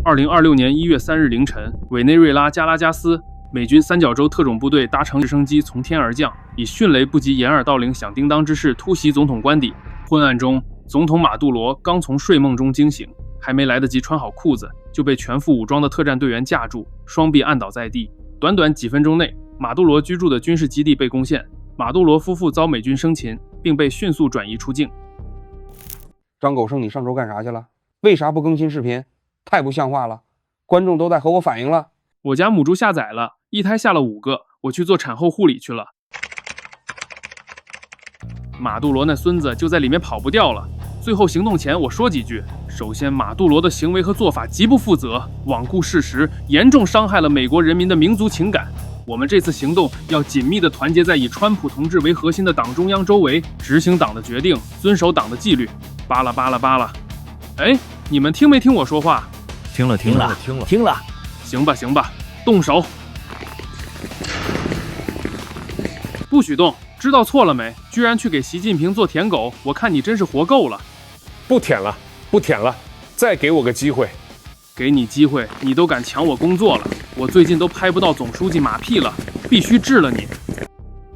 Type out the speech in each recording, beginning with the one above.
2026年1月3日凌晨，委内瑞拉加拉加斯美军三角洲特种部队搭乘直升机从天而降，以迅雷不及掩耳盗铃响叮当之势突袭总统官邸。昏暗中，总统马杜罗刚从睡梦中惊醒，还没来得及穿好裤子，就被全副武装的特战队员架住，双臂按倒在地。短短几分钟内，马杜罗居住的军事基地被攻陷，马杜罗夫妇遭美军生擒，并被迅速转移出境。张狗剩，你上周干啥去了？为啥不更新视频？太不像话了！观众都在和我反映了。我家母猪下崽了，一胎下了5个，我去做产后护理去了。马杜罗那孙子就在里面跑不掉了。最后行动前我说几句。首先，马杜罗的行为和做法极不负责，罔顾事实，严重伤害了美国人民的民族情感。我们这次行动要紧密地团结在以川普同志为核心的党中央周围，执行党的决定，遵守党的纪律。巴拉巴拉巴拉。哎，你们听没听我说话？听了。行吧，动手。不许动，知道错了没？居然去给习近平做舔狗，我看你真是活够了。不舔了，再给我个机会。给你机会，你都敢抢我工作了。我最近都拍不到总书记马屁了，必须治了你。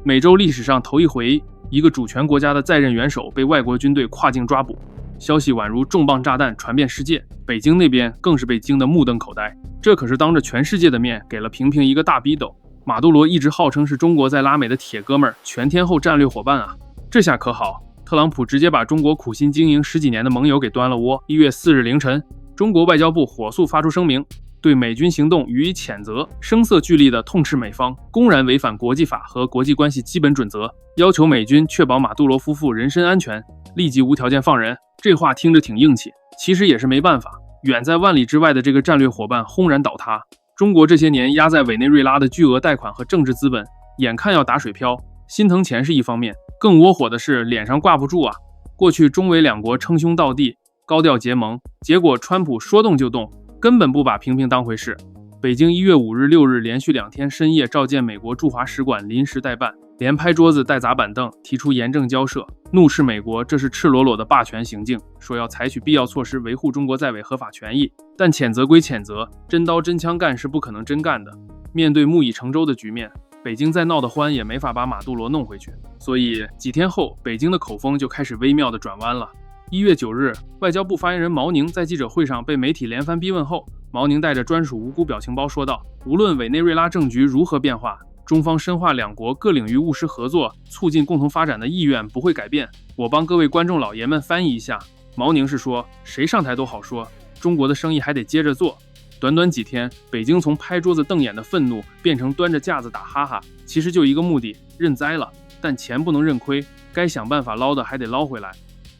美洲历史上头一回，一个主权国家的在任元首被外国军队跨境抓捕，消息宛如重磅炸弹传遍世界，北京那边更是被惊得目瞪口呆。这可是当着全世界的面给了平平一个大逼斗。马杜罗一直号称是中国在拉美的铁哥们儿，全天候战略伙伴啊，这下可好，特朗普直接把中国苦心经营10几年的盟友给端了窝。1月4日凌晨，中国外交部火速发出声明，对美军行动予以谴责，声色俱厉地痛斥美方公然违反国际法和国际关系基本准则，要求美军确保马杜罗夫妇人身安全，立即无条件放人。这话听着挺硬气，其实也是没办法，远在万里之外的这个战略伙伴轰然倒塌。中国这些年压在委内瑞拉的巨额贷款和政治资本，眼看要打水漂，心疼钱是一方面，更窝火的是脸上挂不住啊。过去中委两国称兄道弟，高调结盟，结果川普说动就动，根本不把平平当回事。北京1月5日、6日连续2天深夜召见美国驻华使馆临时代办，连拍桌子带砸板凳，提出严正交涉，怒斥美国这是赤裸裸的霸权行径，说要采取必要措施维护中国在委合法权益。但谴责归谴责，真刀真枪干是不可能真干的。面对木已成舟的局面，北京再闹得欢也没法把马杜罗弄回去。所以几天后，北京的口风就开始微妙的转弯了。1月9日，外交部发言人毛宁在记者会上被媒体连番逼问后，毛宁带着专属无辜表情包说道，无论委内瑞拉政局如何变化，中方深化两国各领域务实合作，促进共同发展的意愿不会改变。我帮各位观众老爷们翻译一下，毛宁是说，谁上台都好说，中国的生意还得接着做。短短几天，北京从拍桌子瞪眼的愤怒变成端着架子打哈哈，其实就一个目的，认栽了。但钱不能认亏，该想办法捞的还得捞回来。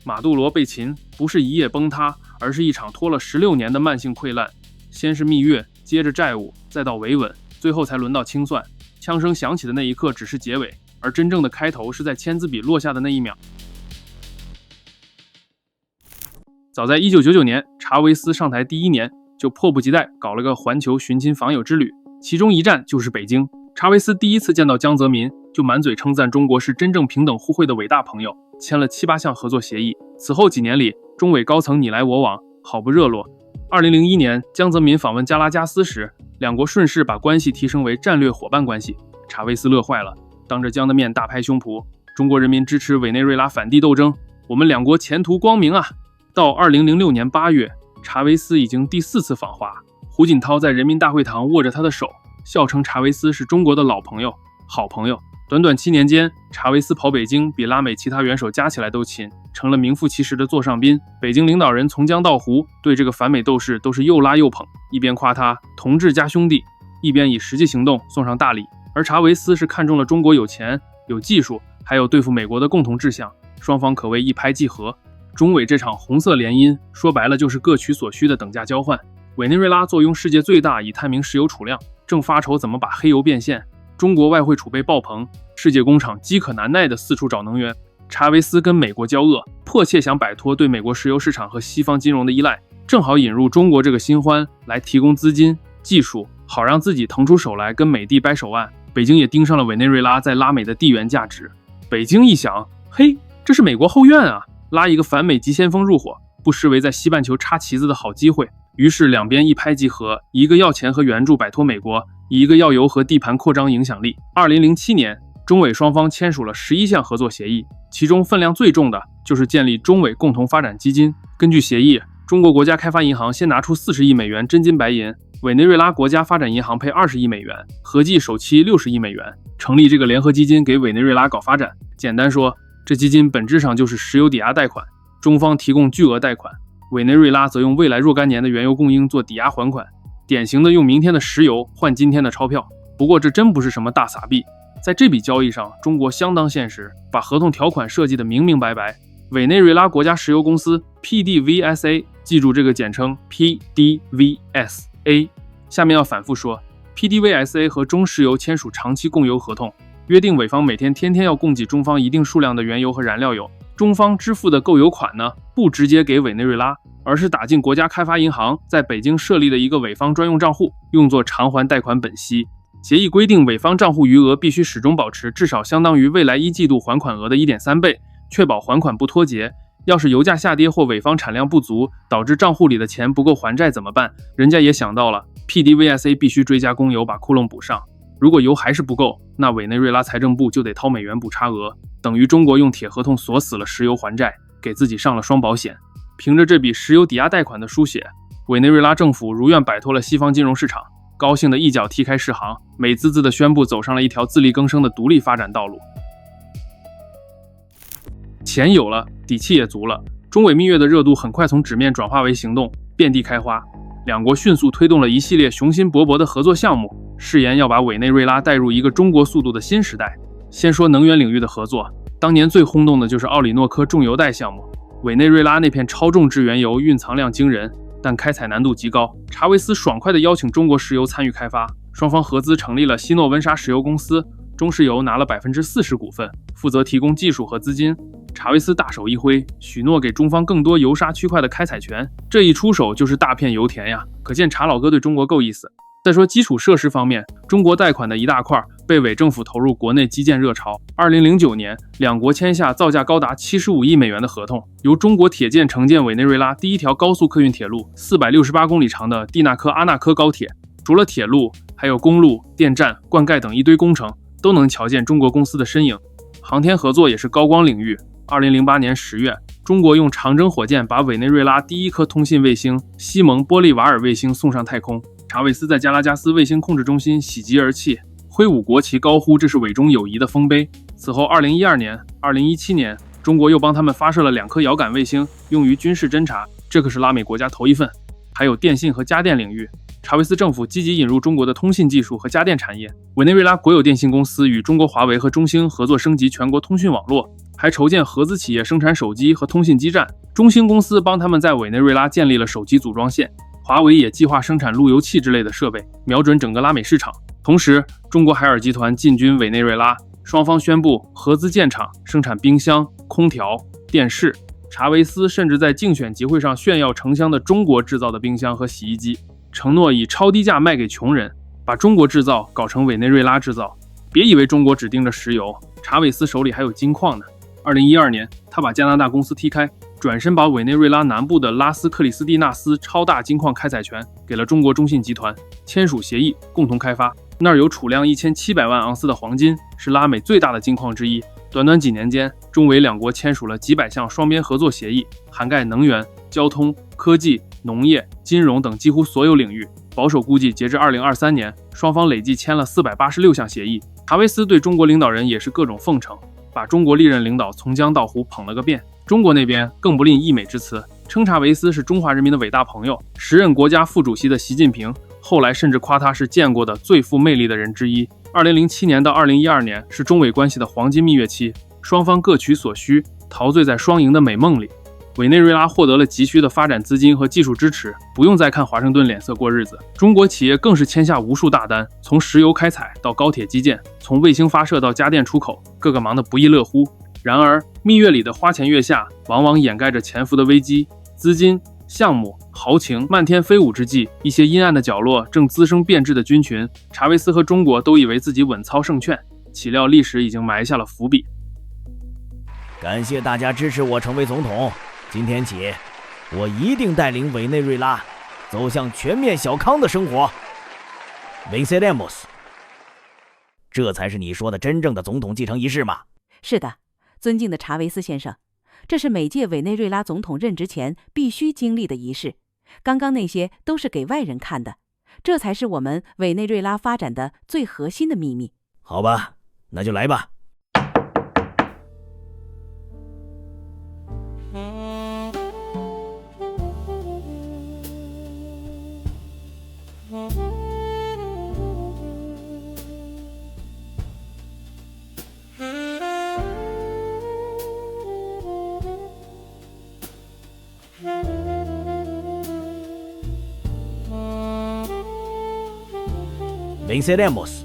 马杜罗被擒不是一夜崩塌，而是一场拖了16年的慢性溃烂。先是蜜月，接着债务，再到维稳，最后才轮到清算。枪声响起的那一刻只是结尾，而真正的开头是在签字笔落下的那一秒。早在1999年，查韦斯上台第1年，就迫不及待搞了个环球寻亲访友之旅，其中一站就是北京。查韦斯第一次见到江泽民，就满嘴称赞中国是真正平等互惠的伟大朋友，签了7、8项合作协议。此后几年里，中委高层你来我往，好不热络。2001年，江泽民访问加拉加斯时，两国顺势把关系提升为战略伙伴关系。查韦斯乐坏了，当着江的面大拍胸脯，中国人民支持委内瑞拉反帝斗争，我们两国前途光明啊！到2006年8月，查韦斯已经第4次访华，胡锦涛在人民大会堂握着他的手，笑称查韦斯是中国的老朋友、好朋友。短短7年间，查韦斯跑北京比拉美其他元首加起来都勤，成了名副其实的座上宾。北京领导人从江到湖对这个反美斗士都是又拉又捧，一边夸他同志加兄弟，一边以实际行动送上大礼。而查韦斯是看中了中国有钱、有技术，还有对付美国的共同志向，双方可谓一拍即合。中美这场红色联姻，说白了就是各取所需的等价交换。委内瑞拉坐拥世界最大已探明石油储量，正发愁怎么把黑油变现。中国外汇储备爆棚，世界工厂饥渴难耐地四处找能源。查韦斯跟美国交恶，迫切想摆脱对美国石油市场和西方金融的依赖，正好引入中国这个新欢来提供资金、技术，好让自己腾出手来跟美帝掰手腕。北京也盯上了委内瑞拉在拉美的地缘价值。北京一想，嘿，这是美国后院啊，拉一个反美急先锋入伙，不失为在西半球插旗子的好机会。于是两边一拍即合，一个要钱和援助摆脱美国，一个要油和地盘扩张影响力。2007年，中美双方签署了11项合作协议，其中分量最重的就是建立中美共同发展基金。根据协议，中国国家开发银行先拿出40亿美元真金白银，委内瑞拉国家发展银行配20亿美元，合计首期60亿美元，成立这个联合基金给委内瑞拉搞发展。简单说，这基金本质上就是石油抵押贷款，中方提供巨额贷款，委内瑞拉则用未来若干年的原油供应做抵押还款，典型的用明天的石油换今天的钞票。不过这真不是什么大撒币，在这笔交易上，中国相当现实，把合同条款设计得明明白白。委内瑞拉国家石油公司 PDVSA， 记住这个简称 PDVSA。 下面要反复说， PDVSA 和中石油签署长期供油合同，约定委方每天要供给中方一定数量的原油和燃料油，中方支付的购油款呢，不直接给委内瑞拉，而是打进国家开发银行在北京设立的一个委方专用账户，用作偿还贷款本息。协议规定，委方账户余额必须始终保持至少相当于未来1季度还款额的 1.3 倍，确保还款不脱节。要是油价下跌或委方产量不足，导致账户里的钱不够还债怎么办？人家也想到了， PDVSA 必须追加供油把窟窿补上。如果油还是不够，那委内瑞拉财政部就得掏美元补差额，等于中国用铁合同锁死了石油还债，给自己上了双保险。凭着这笔石油抵押贷款的书写，委内瑞拉政府如愿摆脱了西方金融市场，高兴的一脚踢开世行，美滋滋的宣布走上了一条自力更生的独立发展道路。钱有了，底气也足了，中委蜜月的热度很快从纸面转化为行动，遍地开花。两国迅速推动了一系列雄心勃勃的合作项目，誓言要把委内瑞拉带入一个中国速度的新时代。先说能源领域的合作，当年最轰动的就是奥里诺科重油带项目。委内瑞拉那片超重质原油运藏量惊人，但开采难度极高。查韦斯爽快地邀请中国石油参与开发，双方合资成立了西诺温莎石油公司，中石油拿了 40% 股份，负责提供技术和资金。查韦斯大手一挥，许诺给中方更多油砂区块的开采权，这一出手就是大片油田呀，可见查老哥对中国够意思。再说基础设施方面，中国贷款的一大块被委政府投入国内基建热潮。2009年，两国签下造价高达75亿美元的合同，由中国铁建承建委内瑞拉第一条高速客运铁路468公里长的蒂纳科阿纳科高铁。除了铁路，还有公路、电站、灌溉等一堆工程，都能瞧见中国公司的身影。航天合作也是高光领域。2008年10月，中国用长征火箭把委内瑞拉第一颗通信卫星西蒙波利瓦尔卫星送上太空。查韦斯在加拉加斯卫星控制中心喜极而泣，挥舞国旗高呼这是委中友谊的丰碑。此后2012年、2017年，中国又帮他们发射了2颗遥感卫星，用于军事侦察，这可是拉美国家头一份。还有电信和家电领域，查韦斯政府积极引入中国的通信技术和家电产业。委内瑞拉国有电信公司与中国华为和中兴合作升级全国通讯网络，还筹建合资企业生产手机和通信基站。中兴公司帮他们在委内瑞拉建立了手机组装线，华为也计划生产路由器之类的设备，瞄准整个拉美市场。同时，中国海尔集团进军委内瑞拉，双方宣布合资建厂，生产冰箱、空调、电视。查韦斯甚至在竞选集会上炫耀成箱的中国制造的冰箱和洗衣机，承诺以超低价卖给穷人，把中国制造搞成委内瑞拉制造。别以为中国只盯着石油，查韦斯手里还有金矿呢。2012年，他把加拿大公司踢开，转身把委内瑞拉南部的拉斯克里斯蒂纳斯超大金矿开采权给了中国中信集团，签署协议，共同开发。那儿有储量1700万盎司的黄金，是拉美最大的金矿之一。短短几年间，中委两国签署了几百项双边合作协议，涵盖能源、交通、科技、农业、金融等几乎所有领域。保守估计，截至2023年，双方累计签了486项协议。查韦斯对中国领导人也是各种奉承，把中国历任领导从江到湖捧了个遍。中国那边更不吝溢美之词，称查韦斯是中华人民的伟大朋友。时任国家副主席的习近平后来甚至夸他是见过的最富魅力的人之一。2007年到2012年是中委关系的黄金蜜月期，双方各取所需，陶醉在双赢的美梦里。委内瑞拉获得了急需的发展资金和技术支持，不用再看华盛顿脸色过日子。中国企业更是签下无数大单，从石油开采到高铁基建，从卫星发射到家电出口，个个忙得不亦乐乎。然而，蜜月里的花前月下，往往掩盖着潜伏的危机。资金、项目、豪情漫天飞舞之际，一些阴暗的角落正滋生变质的军群。查韦斯和中国都以为自己稳操胜券，岂料历史已经埋下了伏笔。感谢大家支持我成为总统，今天起，我一定带领委内瑞拉走向全面小康的生活。Venceremos， 这才是你说的真正的总统继承仪式吗？是的，尊敬的查韦斯先生，这是每届委内瑞拉总统任职前必须经历的仪式。刚刚那些都是给外人看的，这才是我们委内瑞拉发展的最核心的秘密。好吧，那就来吧。Venceremos。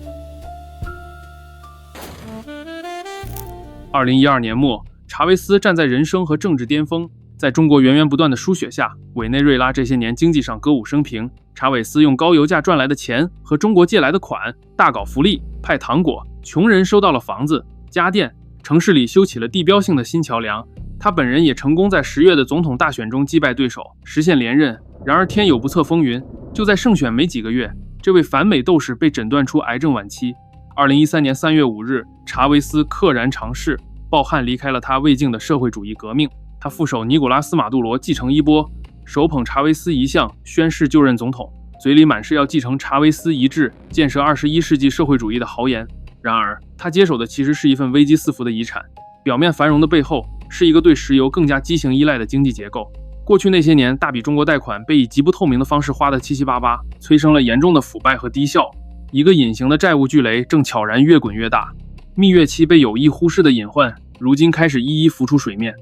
2012年末，查韦斯站在人生和政治巅峰，在中国源源不断的输血下，委内瑞拉这些年经济上歌舞升平。查韦斯用高油价赚来的钱和中国借来的款，大搞福利，派糖果，穷人收到了房子、家电，城市里修起了地标性的新桥梁。他本人也成功在10月的总统大选中击败对手，实现连任。然而天有不测风云，就在胜选没几个月，这位反美斗士被诊断出癌症晚期。2013年3月5日，查韦斯溘然长逝，抱憾离开了他未竟的社会主义革命。他副手尼古拉斯·马杜罗继承衣钵，手捧查韦斯遗像，宣誓就任总统，嘴里满是要继承查韦斯遗志，建设21世纪社会主义的豪言。然而，他接手的其实是一份危机四伏的遗产，表面繁荣的背后是一个对石油更加畸形依赖的经济结构。过去那些年，大笔中国贷款被以极不透明的方式花得七七八八，催生了严重的腐败和低效。一个隐形的债务巨雷正悄然越滚越大，蜜月期被有意忽视的隐患，如今开始一一浮出水面。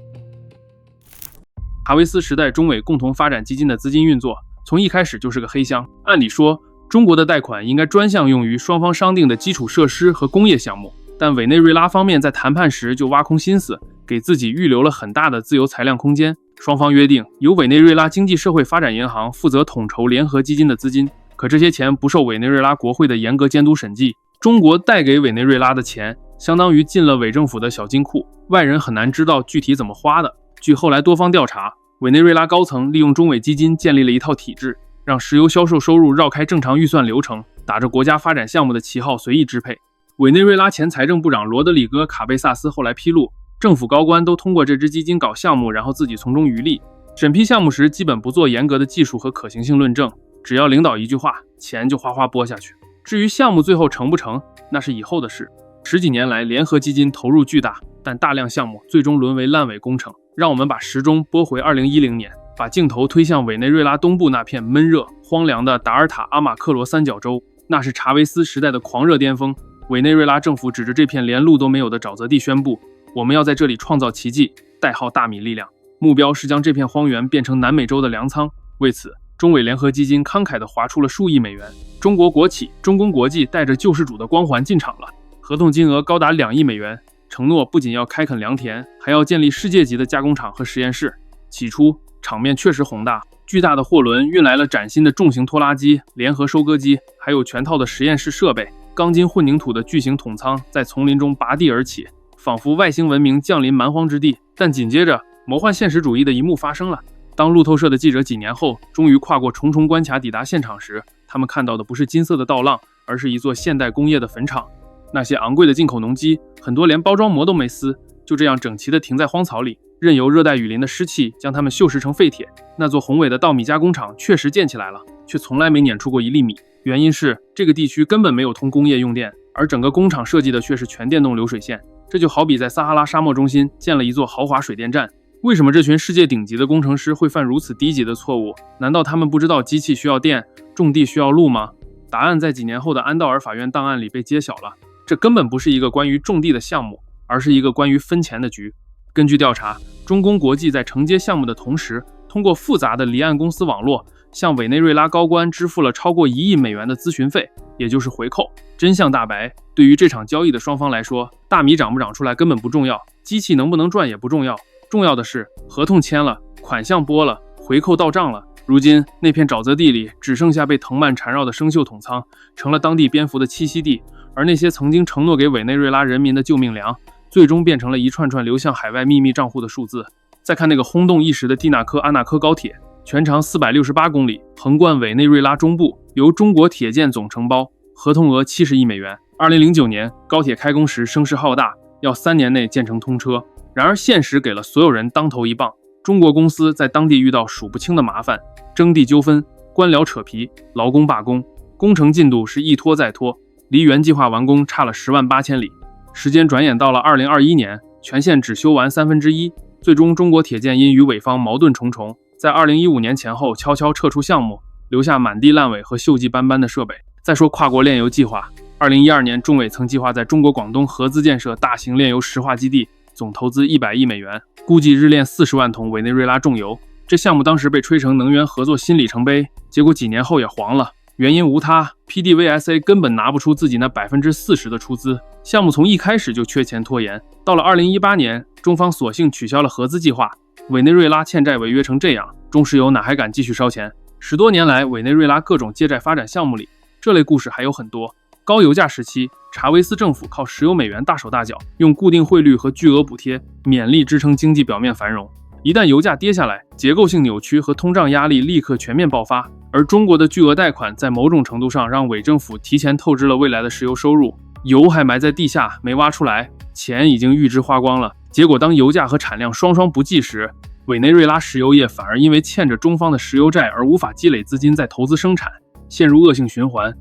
查韦斯时代中委共同发展基金的资金运作，从一开始就是个黑箱。按理说，中国的贷款应该专项用于双方商定的基础设施和工业项目，但委内瑞拉方面在谈判时就挖空心思，给自己预留了很大的自由裁量空间。双方约定，由委内瑞拉经济社会发展银行负责统筹联合基金的资金，可这些钱不受委内瑞拉国会的严格监督审计。中国贷给委内瑞拉的钱，相当于进了伪政府的小金库，外人很难知道具体怎么花的。据后来多方调查，委内瑞拉高层利用中委基金建立了一套体制，让石油销售收入绕开正常预算流程，打着国家发展项目的旗号随意支配。委内瑞拉前财政部长罗德里戈·卡贝萨斯后来披露，政府高官都通过这支基金搞项目，然后自己从中渔利。审批项目时基本不做严格的技术和可行性论证，只要领导一句话，钱就哗哗拨下去。至于项目最后成不成，那是以后的事。10几年来，联合基金投入巨大，但大量项目最终沦为烂尾工程。让我们把时钟拨回2010年，把镜头推向委内瑞拉东部那片闷热荒凉的达尔塔阿马克罗三角洲，那是查韦斯时代的狂热巅峰。委内瑞拉政府指着这片连路都没有的沼泽地宣布，我们要在这里创造奇迹，代号大米力量，目标是将这片荒原变成南美洲的粮仓。为此，中委联合基金慷慨地划出了数亿美元。中国国企中公国际带着救世主的光环进场了，合同金额高达2亿美元，承诺不仅要开垦良田，还要建立世界级的加工厂和实验室。起初场面确实宏大，巨大的货轮运来了崭新的重型拖拉机、联合收割机，还有全套的实验室设备。钢筋混凝土的巨型桶仓在丛林中拔地而起，仿佛外星文明降临蛮荒之地。但紧接着，魔幻现实主义的一幕发生了。当路透社的记者几年后终于跨过重重关卡抵达现场时，他们看到的不是金色的道浪，而是一座现代工业的坟场。那些昂贵的进口农机，很多连包装膜都没撕，就这样整齐地停在荒草里，任由热带雨林的湿气将它们锈蚀成废铁。那座宏伟的稻米加工厂确实建起来了，却从来没碾出过一粒米。原因是这个地区根本没有通工业用电，而整个工厂设计的却是全电动流水线。这就好比在撒哈拉沙漠中心建了一座豪华水电站。为什么这群世界顶级的工程师会犯如此低级的错误？难道他们不知道机器需要电，种地需要路吗？答案在几年后的安道尔法院档案里被揭晓了。这根本不是一个关于种地的项目，而是一个关于分钱的局。根据调查，中公国际在承接项目的同时，通过复杂的离岸公司网络，向委内瑞拉高官支付了超过1亿美元的咨询费，也就是回扣。真相大白，对于这场交易的双方来说，大米长不长出来根本不重要，机器能不能转也不重要，重要的是合同签了，款项拨了，回扣到账了。如今那片沼泽地里只剩下被藤蔓缠绕的生锈桶仓，成了当地蝙蝠的栖息地，而那些曾经承诺给委内瑞拉人民的救命粮，最终变成了一串串流向海外秘密账户的数字。再看那个轰动一时的蒂纳科阿纳科高铁，全长468公里，横贯委内瑞拉中部，由中国铁建总承包，合同额70亿美元。2009年高铁开工时声势浩大，要3年内建成通车。然而现实给了所有人当头一棒，中国公司在当地遇到数不清的麻烦，征地纠纷、官僚扯皮、劳工罢工，工程进度是一拖再拖，离原计划完工差了108000里。时间转眼到了2021年，全线只修完1/3，最终中国铁建因与委方矛盾重重，在2015年前后悄悄撤出项目，留下满地烂尾和锈迹斑斑的设备。再说跨国炼油计划，2012年中委曾计划在中国广东合资建设大型炼油石化基地，总投资100亿美元，估计日炼40万桶委内瑞拉重油。这项目当时被吹成能源合作新里程碑，结果几年后也黄了。原因无他， PDVSA 根本拿不出自己那40%的出资，项目从一开始就缺钱拖延。到了2018年，中方索性取消了合资计划，委内瑞拉欠债违约成这样，中石油哪还敢继续烧钱？10多年来，委内瑞拉各种借债发展项目里，这类故事还有很多。高油价时期，查韦斯政府靠石油美元大手大脚，用固定汇率和巨额补贴勉力支撑经济表面繁荣。一旦油价跌下来，结构性扭曲和通胀压力立刻全面爆发，而中国的巨额贷款在某种程度上让委政府提前透支了未来的石油收入，油还埋在地下没挖出来，钱已经预支花光了。结果当油价和产量双双不济时，委内瑞拉石油业反而因为欠着中方的石油债而无法积累资金再投资生产，陷入恶性循环。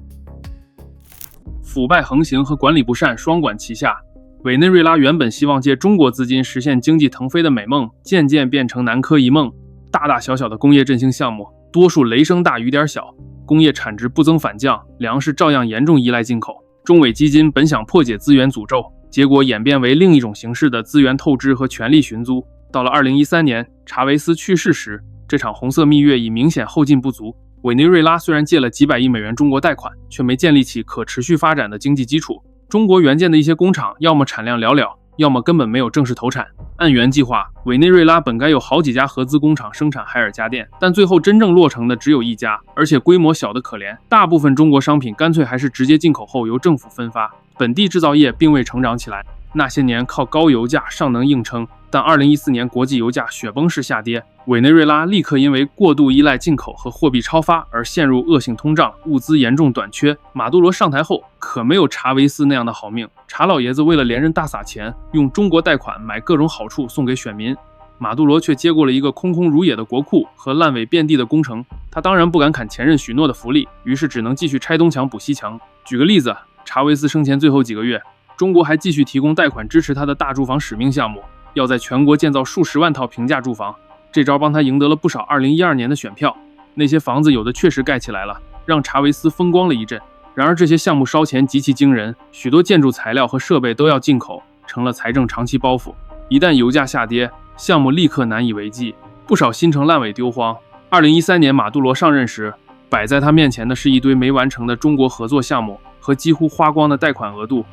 腐败横行和管理不善双管齐下，委内瑞拉原本希望借中国资金实现经济腾飞的美梦，渐渐变成南柯一梦。大大小小的工业振兴项目，多数雷声大雨点小，工业产值不增反降，粮食照样严重依赖进口。中委基金本想破解资源诅咒，结果演变为另一种形式的资源透支和权力寻租。到了2013年，查韦斯去世时，这场红色蜜月已明显后劲不足。委内瑞拉虽然借了几百亿美元中国贷款，却没建立起可持续发展的经济基础。中国援建的一些工厂，要么产量寥寥，要么根本没有正式投产。按原计划，委内瑞拉本该有好几家合资工厂生产海尔家电，但最后真正落成的只有一家，而且规模小得可怜。大部分中国商品干脆还是直接进口后由政府分发，本地制造业并未成长起来。那些年靠高油价尚能硬撑，但2014年国际油价雪崩式下跌，委内瑞拉立刻因为过度依赖进口和货币超发而陷入恶性通胀，物资严重短缺。马杜罗上台后可没有查韦斯那样的好命，查老爷子为了连任大撒钱，用中国贷款买各种好处送给选民，马杜罗却接过了一个空空如也的国库和烂尾遍地的工程。他当然不敢砍前任许诺的福利，于是只能继续拆东墙补西墙。举个例子，查韦斯生前最后几个月，中国还继续提供贷款支持他的大住房使命项目，要在全国建造数十万套平价住房。这招帮他赢得了不少2012年的选票，那些房子有的确实盖起来了，让查韦斯风光了一阵。然而这些项目烧钱极其惊人，许多建筑材料和设备都要进口，成了财政长期包袱。一旦油价下跌，项目立刻难以为继，不少新城烂尾丢荒。2013年马杜罗上任时，摆在他面前的是一堆没完成的中国合作项目和几乎花光的贷款额度。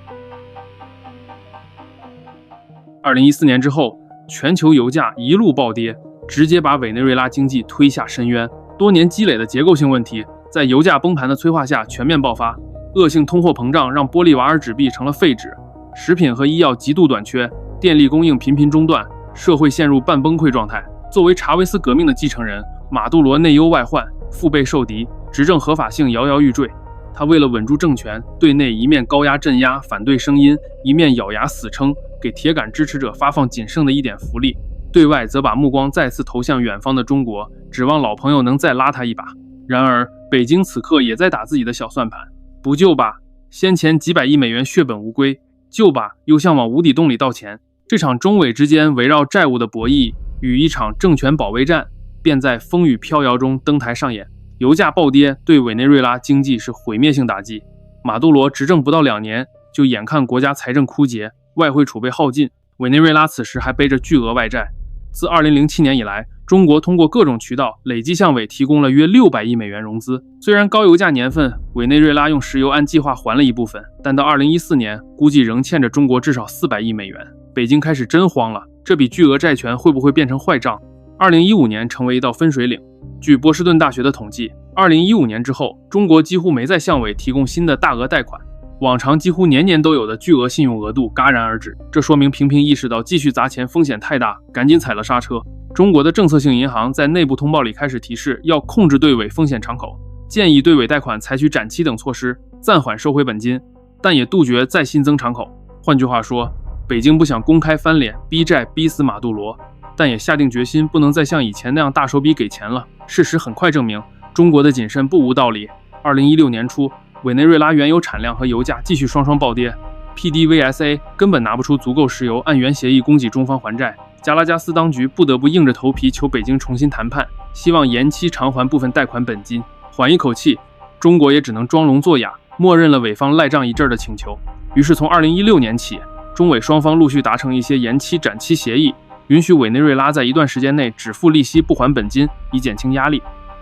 2014年之后，全球油价一路暴跌，直接把委内瑞拉经济推下深渊。多年积累的结构性问题，在油价崩盘的催化下全面爆发。恶性通货膨胀让玻利瓦尔纸币成了废纸，食品和医药极度短缺，电力供应频频中断，社会陷入半崩溃状态。作为查韦斯革命的继承人，马杜罗内忧外患，腹背受敌，执政合法性摇摇欲坠。他为了稳住政权，对内一面高压镇压反对声音，一面咬牙死撑，给铁杆支持者发放仅剩的一点福利；对外则把目光再次投向远方的中国，指望老朋友能再拉他一把。然而，北京此刻也在打自己的小算盘，不救吧，先前几百亿美元血本无归；救吧，又像往无底洞里倒钱。这场中委之间围绕债务的博弈，与一场政权保卫战，便在风雨飘摇中登台上演。油价暴跌对委内瑞拉经济是毁灭性打击。马杜罗执政不到2年，就眼看国家财政枯竭，外汇储备耗尽，委内瑞拉此时还背着巨额外债。自2007年以来，中国通过各种渠道累计向委提供了约600亿美元融资。虽然高油价年份，委内瑞拉用石油按计划还了一部分，但到2014年，估计仍欠着中国至少400亿美元。北京开始真慌了，这笔巨额债权会不会变成坏账？2015年成为一道分水岭。据波士顿大学的统计，2015年之后，中国几乎没再向委提供新的大额贷款。往常几乎年年都有的巨额信用额度戛然而止，这说明频频意识到继续砸钱风险太大，赶紧踩了刹车。中国的政策性银行在内部通报里开始提示要控制对尾风险敞口，建议对尾贷款采取展期等措施，暂缓收回本金，但也杜绝再新增敞口。换句话说，北京不想公开翻脸逼债逼死马杜罗，但也下定决心不能再像以前那样大手笔给钱了。事实很快证明，中国的谨慎不无道理。2016年初，委内瑞拉原油产量和油价继续双双暴跌， PDVSA 根本拿不出足够石油按原协议供给中方还债，加拉加斯当局不得不硬着头皮求北京重新谈判，希望延期偿还部分贷款本金。缓一口气，中国也只能装聋作哑，默认了委方赖账一阵的请求。于是从2016年起，中委双方陆续达成一些延期展期协议，允许委内瑞拉在一段时间内只付利息不还本金，以减轻压力。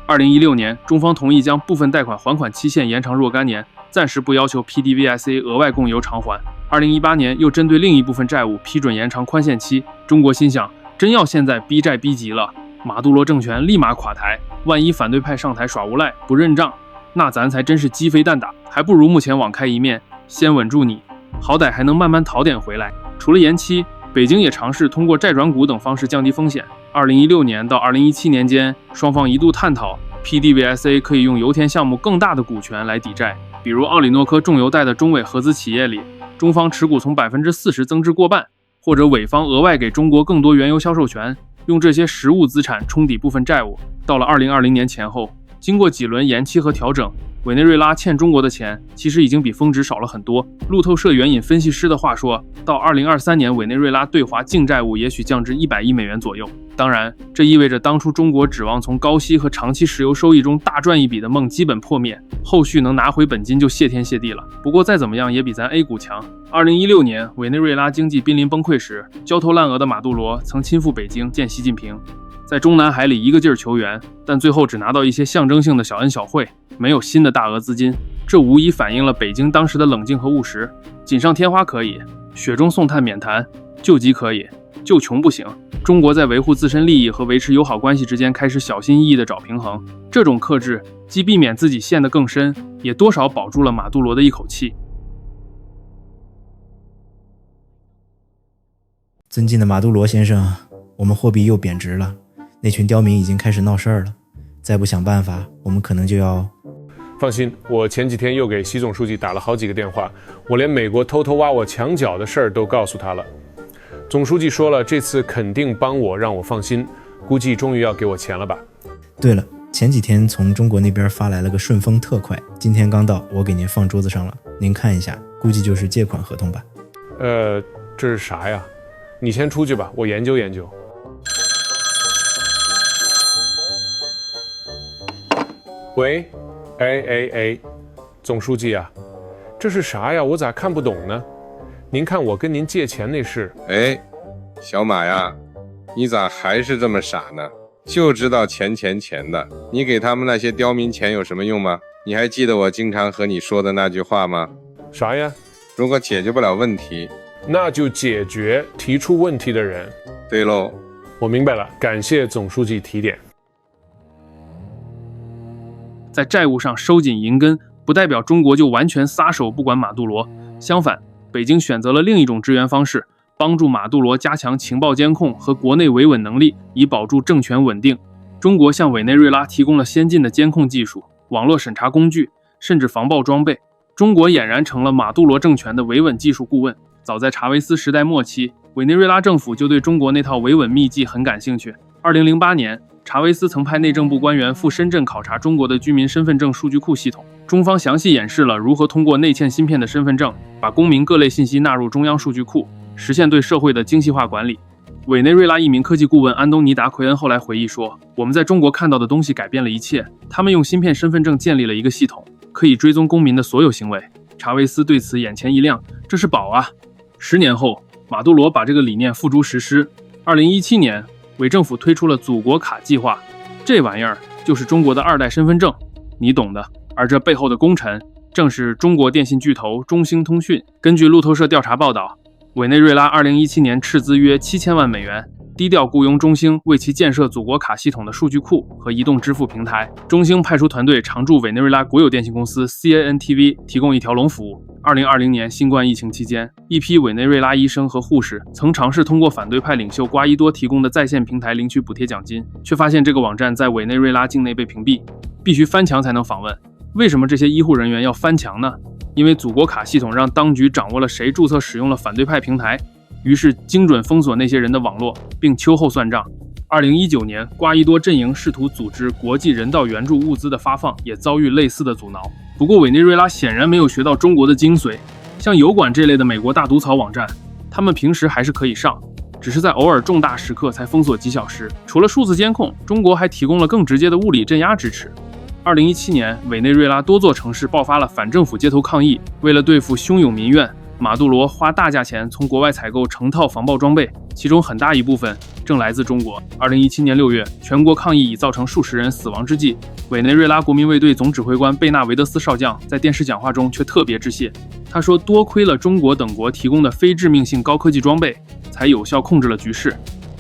2016年，中方同意将部分贷款还款期限延长若干年，暂时不要求 PDVSA 额外供油偿还。2018年又针对另一部分债务批准延长宽限期。中国心想，真要现在逼债逼急了，马杜罗政权立马垮台，万一反对派上台耍无赖不认账，那咱才真是鸡飞蛋打，还不如目前网开一面，先稳住你，好歹还能慢慢讨点回来。除了延期，北京也尝试通过债转股等方式降低风险。2016年到2017年间，双方一度探讨 PDVSA 可以用油田项目更大的股权来抵债，比如奥里诺科重油带的中委合资企业里，中方持股从 40% 增至过半，或者委方额外给中国更多原油销售权，用这些实物资产冲抵部分债务。到了2020年前后，经过几轮延期和调整，委内瑞拉欠中国的钱其实已经比峰值少了很多。路透社援引分析师的话说，到2023年，委内瑞拉对华净债务也许降至100亿美元左右。当然，这意味着当初中国指望从高息和长期石油收益中大赚一笔的梦基本破灭，后续能拿回本金就谢天谢地了。不过再怎么样也比咱 A 股强。2016年，委内瑞拉经济濒临崩溃时，焦头烂额的马杜罗曾亲赴北京见习近平，在中南海里一个劲儿求援，但最后只拿到一些象征性的小恩小惠，没有新的大额资金。这无疑反映了北京当时的冷静和务实。锦上添花可以，雪中送炭免谈，救急可以，救穷不行。中国在维护自身利益和维持友好关系之间开始小心翼翼地找平衡，这种克制既避免自己陷得更深，也多少保住了马杜罗的一口气。尊敬的马杜罗先生，我们货币又贬值了，那群刁民已经开始闹事儿了，再不想办法，我们可能就要……放心，我前几天又给习总书记打了好几个电话，我连美国偷偷挖我墙角的事儿都告诉他了。总书记说了，这次肯定帮我，让我放心，估计终于要给我钱了吧。对了，前几天从中国那边发来了个顺丰特快，今天刚到，我给您放桌子上了，您看一下，估计就是借款合同吧。这是啥呀？你先出去吧，我研究研究。喂，哎，总书记啊，这是啥呀？我咋看不懂呢？您看我跟您借钱那事。哎，小马呀，你咋还是这么傻呢？就知道钱的，你给他们那些刁民钱有什么用吗？你还记得我经常和你说的那句话吗？啥呀？如果解决不了问题，那就解决提出问题的人。对喽，我明白了，感谢总书记提点。在债务上收紧银根，不代表中国就完全撒手不管马杜罗。相反，北京选择了另一种支援方式，帮助马杜罗加强情报监控和国内维稳能力，以保住政权稳定。中国向委内瑞拉提供了先进的监控技术、网络审查工具，甚至防暴装备。中国俨然成了马杜罗政权的维稳技术顾问。早在查韦斯时代末期，委内瑞拉政府就对中国那套维稳秘技很感兴趣。2008年，查韦斯曾派内政部官员赴深圳考察中国的居民身份证数据库系统，中方详细演示了如何通过内嵌芯片的身份证，把公民各类信息纳入中央数据库，实现对社会的精细化管理。委内瑞拉一名科技顾问安东尼达奎恩后来回忆说，我们在中国看到的东西改变了一切，他们用芯片身份证建立了一个系统，可以追踪公民的所有行为。查韦斯对此眼前一亮，这是宝啊！10年后，马杜罗把这个理念付诸实施。2017年，委政府推出了祖国卡计划，这玩意儿就是中国的2代身份证，你懂的。而这背后的功臣，正是中国电信巨头中兴通讯。根据路透社调查报道，委内瑞拉2017年斥资约7000万美元，低调雇佣中兴为其建设祖国卡系统的数据库和移动支付平台。中兴派出团队常驻委内瑞拉国有电信公司 CANTV 提供一条龙服务。2020年新冠疫情期间，一批委内瑞拉医生和护士曾尝试通过反对派领袖瓜伊多提供的在线平台领取补贴奖金，却发现这个网站在委内瑞拉境内被屏蔽，必须翻墙才能访问。为什么这些医护人员要翻墙呢？因为祖国卡系统让当局掌握了谁注册使用了反对派平台，于是精准封锁那些人的网络，并秋后算账。2019年，瓜伊多阵营试图组织国际人道援助物资的发放，也遭遇类似的阻挠。不过，委内瑞拉显然没有学到中国的精髓，像油管这类的美国大毒草网站，他们平时还是可以上，只是在偶尔重大时刻才封锁几小时。除了数字监控，中国还提供了更直接的物理镇压支持。2017年，委内瑞拉多座城市爆发了反政府街头抗议，为了对付汹涌民怨，马杜罗花大价钱从国外采购成套防爆装备，其中很大一部分正来自中国。2017年6月，全国抗议已造成数十人死亡之际，委内瑞拉国民卫队总指挥官贝纳维德斯少将在电视讲话中却特别致谢。他说，多亏了中国等国提供的非致命性高科技装备，才有效控制了局势。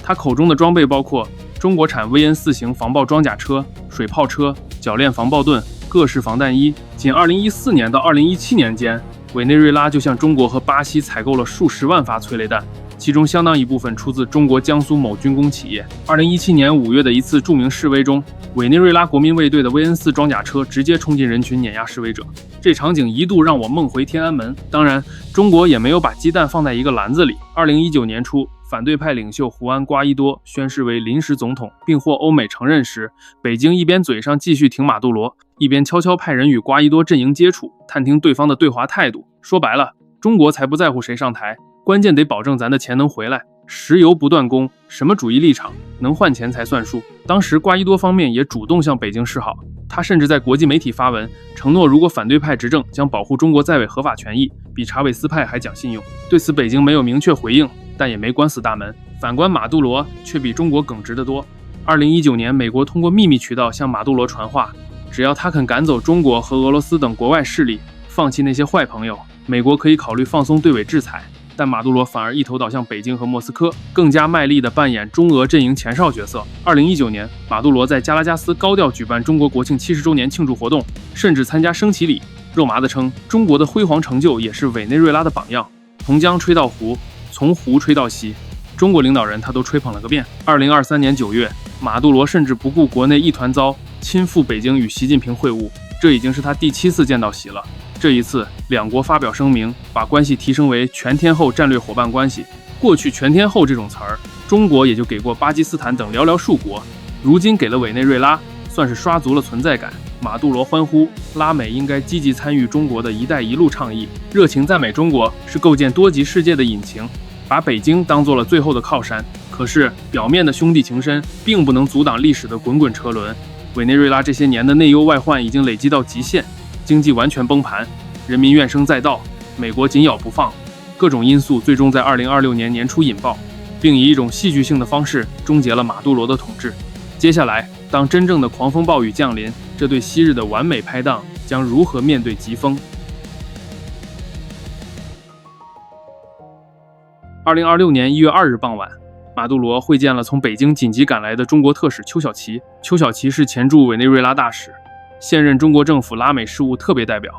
他口中的装备包括中国产VN4型防爆装甲车、水炮车、铰链防爆盾、各式防弹衣。仅2014年到2017年间，委内瑞拉就向中国和巴西采购了数十万发催泪弹，其中相当一部分出自中国江苏某军工企业。2017年5月的一次著名示威中，委内瑞拉国民卫队的VN4装甲车直接冲进人群，碾压示威者。这场景一度让我梦回天安门。当然，中国也没有把鸡蛋放在一个篮子里。2019年初，反对派领袖胡安·瓜伊多宣誓为临时总统，并获欧美承认时，北京一边嘴上继续挺马杜罗，一边悄悄派人与瓜伊多阵营接触，探听对方的对华态度。说白了，中国才不在乎谁上台，关键得保证咱的钱能回来。石油不断供，什么主义立场，能换钱才算数。当时瓜伊多方面也主动向北京示好，他甚至在国际媒体发文，承诺如果反对派执政，将保护中国在委合法权益，比查韦斯派还讲信用。对此，北京没有明确回应，但也没关死大门。反观马杜罗却比中国耿直得多。2019年，美国通过秘密渠道向马杜罗传话，只要他肯赶走中国和俄罗斯等国外势力，放弃那些坏朋友，美国可以考虑放松对美制裁。但马杜罗反而一头倒向北京和莫斯科，更加卖力地扮演中俄阵营前哨角色。2019年，马杜罗在加拉加斯高调举办中国国庆70周年庆祝活动，甚至参加升旗礼，肉麻地称中国的辉煌成就也是委内瑞拉的榜样。从江吹到湖，从湖吹到西，中国领导人他都吹捧了个遍。2023年9月，马杜罗甚至不顾国内一团糟，亲赴北京与习近平会晤，这已经是他第7次见到习了。这一次，两国发表声明，把关系提升为全天候战略伙伴关系。过去全天候这种词儿，中国也就给过巴基斯坦等寥寥数国，如今给了委内瑞拉，算是刷足了存在感。马杜罗欢呼，拉美应该积极参与中国的一带一路倡议，热情赞美中国是构建多极世界的引擎，把北京当做了最后的靠山。可是，表面的兄弟情深，并不能阻挡历史的滚滚车轮。委内瑞拉这些年的内忧外患已经累积到极限，经济完全崩盘，人民怨声载道，美国紧咬不放，各种因素最终在2026年年初引爆，并以一种戏剧性的方式终结了马杜罗的统治。接下来，当真正的狂风暴雨降临，这对昔日的完美拍档将如何面对疾风？2026年1月2日傍晚，马杜罗会见了从北京紧急赶来的中国特使邱小奇。邱小奇是前驻委内瑞拉大使，现任中国政府拉美事务特别代表。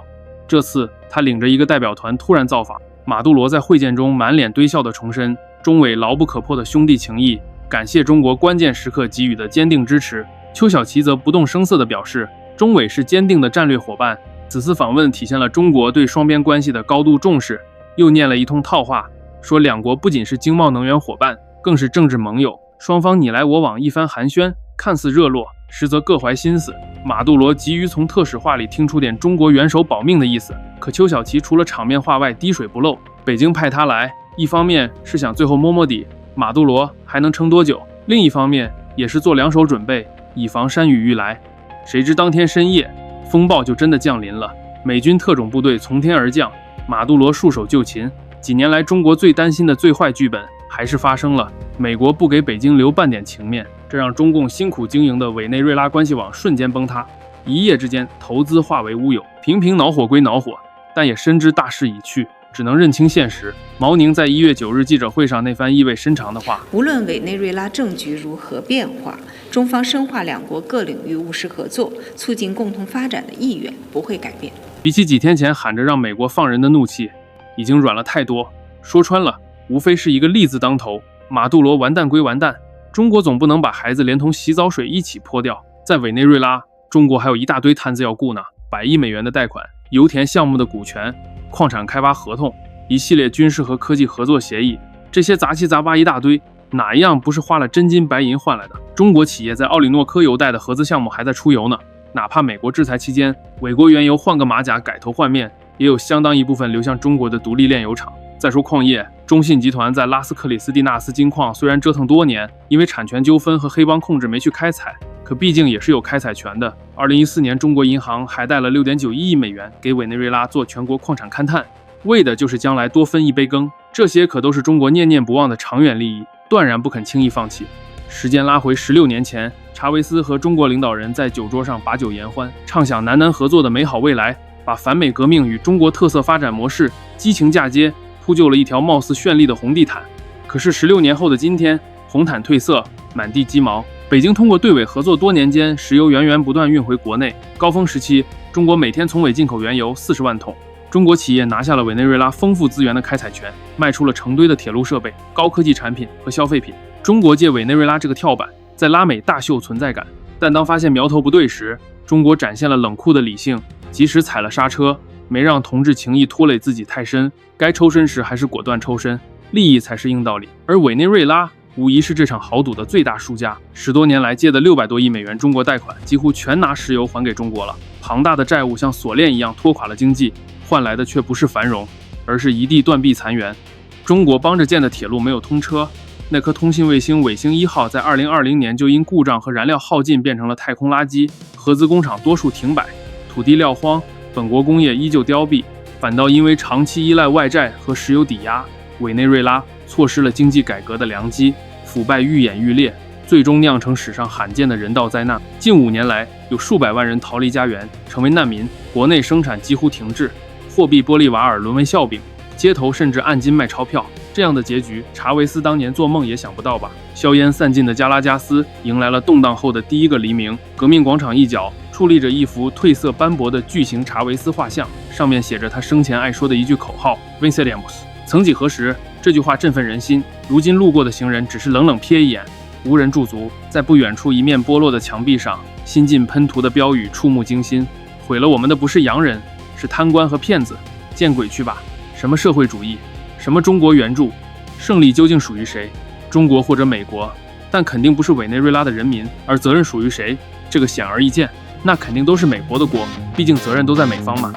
这次他领着一个代表团突然造访，马杜罗在会见中满脸堆笑地重申中委牢不可破的兄弟情谊，感谢中国关键时刻给予的坚定支持。邱小奇则不动声色地表示，中委是坚定的战略伙伴。此次访问体现了中国对双边关系的高度重视，又念了一通套话，说两国不仅是经贸能源伙伴，更是政治盟友，双方你来我往一番寒暄，看似热络，实则各怀心思。马杜罗急于从特使话里听出点中国元首保命的意思，可邱小奇除了场面话外滴水不漏。北京派他来，一方面是想最后摸摸底，马杜罗还能撑多久，另一方面也是做两手准备，以防山雨欲来。谁知当天深夜，风暴就真的降临了，美军特种部队从天而降，马杜罗束手就擒。几年来中国最担心的最坏剧本还是发生了，美国不给北京留半点情面，这让中共辛苦经营的委内瑞拉关系网瞬间崩塌。一夜之间，投资化为乌有。频频恼火归恼火，但也深知大势已去，只能认清现实。毛宁在1月9日记者会上那番意味深长的话，无论委内瑞拉政局如何变化，中方深化两国各领域务实合作，促进共同发展的意愿不会改变。比起几天前喊着让美国放人的怒气，已经软了太多。说穿了，无非是一个利字当头。马杜罗完蛋归完蛋，中国总不能把孩子连同洗澡水一起泼掉。在委内瑞拉，中国还有一大堆摊子要顾呢，100亿美元的贷款、油田项目的股权、矿产开发合同、一系列军事和科技合作协议，这些杂七杂八一大堆，哪一样不是花了真金白银换来的？中国企业在奥里诺科油带的合资项目还在出油呢，哪怕美国制裁期间，伪国原油换个马甲改头换面，也有相当一部分流向中国的独立炼油厂。再说矿业，中信集团在拉斯克里斯蒂纳斯金矿虽然折腾多年，因为产权纠纷和黑帮控制没去开采，可毕竟也是有开采权的。2014年，中国银行还贷了6.91亿美元给委内瑞拉做全国矿产勘探，为的就是将来多分一杯羹。这些可都是中国念念不忘的长远利益，断然不肯轻易放弃。时间拉回16年前，查韦斯和中国领导人在酒桌上把酒言欢，畅想南南合作的美好未来，把反美革命与中国特色发展模式激情嫁接，铺就了一条貌似绚丽的红地毯。可是16年后的今天，红毯褪色，满地鸡毛。北京通过对委合作，多年间石油源源不断运回国内。高峰时期，中国每天从委进口原油40万桶。中国企业拿下了委内瑞拉丰富资源的开采权，卖出了成堆的铁路设备、高科技产品和消费品。中国借委内瑞拉这个跳板，在拉美大秀存在感。但当发现苗头不对时，中国展现了冷酷的理性，及时踩了刹车，没让同志情谊拖累自己太深，该抽身时还是果断抽身，利益才是硬道理。而委内瑞拉无疑是这场豪赌的最大输家，10多年来借的600多亿美元中国贷款，几乎全拿石油还给中国了。庞大的债务像锁链一样拖垮了经济，换来的却不是繁荣，而是一地断壁残垣。中国帮着建的铁路没有通车，那颗通信卫星卫星1号在2020年就因故障和燃料耗尽变成了太空垃圾，合资工厂多数停摆，土地撂荒，本国工业依旧凋敝，反倒因为长期依赖外债和石油抵押，委内瑞拉错失了经济改革的良机，腐败愈演愈烈，最终酿成史上罕见的人道灾难。近5年来，有数百万人逃离家园，成为难民，国内生产几乎停滞，货币玻利瓦尔沦为笑柄，街头甚至按斤卖钞票。这样的结局，查韦斯当年做梦也想不到吧？硝烟散尽的加拉加斯迎来了动荡后的第一个黎明。革命广场一角矗立着一幅褪色斑驳的巨型查韦斯画像，上面写着他生前爱说的一句口号 Venceremos。曾几何时，这句话振奋人心，如今路过的行人只是冷冷瞥一眼，无人驻足。在不远处一面剥落的墙壁上，新近喷涂的标语触目惊心，毁了我们的不是洋人，是贪官和骗子，见鬼去吧！什么社会主义，什么中国援助，胜利究竟属于谁？中国或者美国？但肯定不是委内瑞拉的人民，而责任属于谁？这个显而易见，那肯定都是美国的锅，毕竟责任都在美方嘛。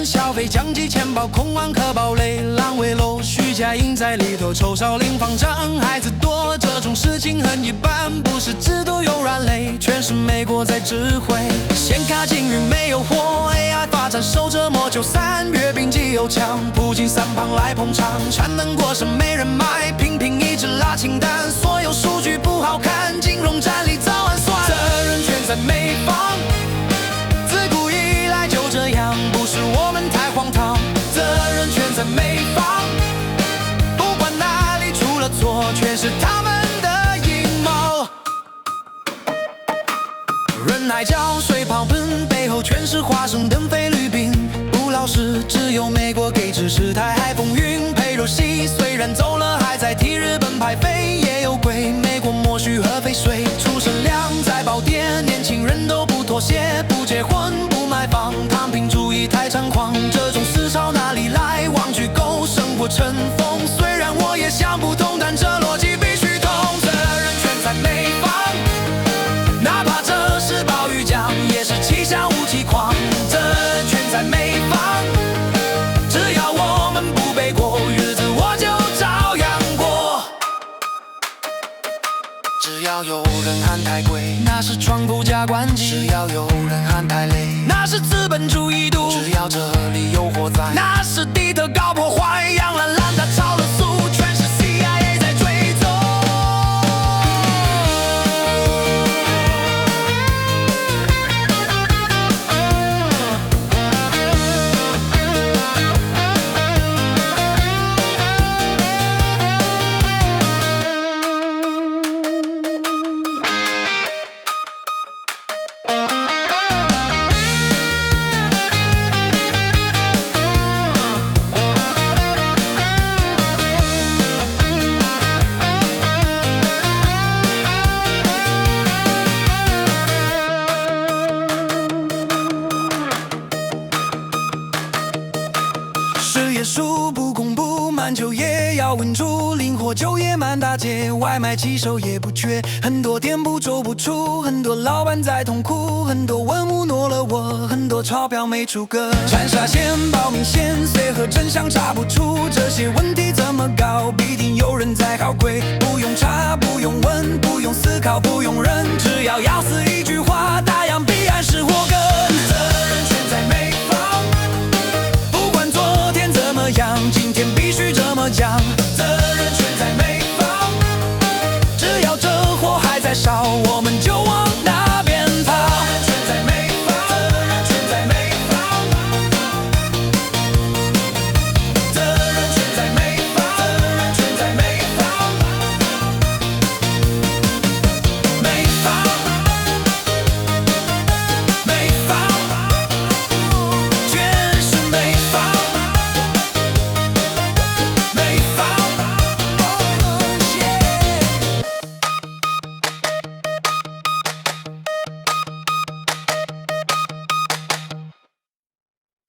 消费降级钱包空完可堡垒，烂尾楼虚假印在里头，臭少领方丈孩子多，这种事情很一般，不是制度有软肋，全是美国在指挥。显卡禁运没有货 ，AI 发展受折磨就散，阅兵机有枪，普京3旁来捧场，产能过剩没人买，频频一直拉清单，所有数据不好看，金融战力早晚算，责任全在美方。这样不是我们太荒唐，责任全在美方，不管哪里出了错，全是他们的阴谋。人海礁水泡盆背后全是华盛顿菲律宾，不老实，只有美国给指示，台海风云佩洛西虽然走了，还在替日本排废，也有鬼，美国默许核废水，出生量在暴跌，年轻人都不妥协，不结婚不买房，躺平主义太猖狂，这种思潮哪里来？忘记够生活尘封，虽然我也想不通，但这逻辑必须通，责任全在美方，哪怕这是暴雨降，也是气象武器狂，责任全在美方，只要我们不背锅，日子我就照样过。只要有人喊太贵，那是川普加关机；只要有人喊太累，那是是资本主义毒。只要这里有火灾，那是地特搞破坏，洋蓝蓝它超了速，全是 CIA 在追踪。事业数不公布，慢就业要稳住，灵活就业满大街，外卖骑手也不缺，很多店铺走不出，很多老板在痛苦，很多文物挪了我，很多钞票没出个。传沙线报明线，谁和真相查不出，这些问题怎么搞，必定有人在搞鬼。不用查，不用问，不用思考，不用忍，只要咬死一句话。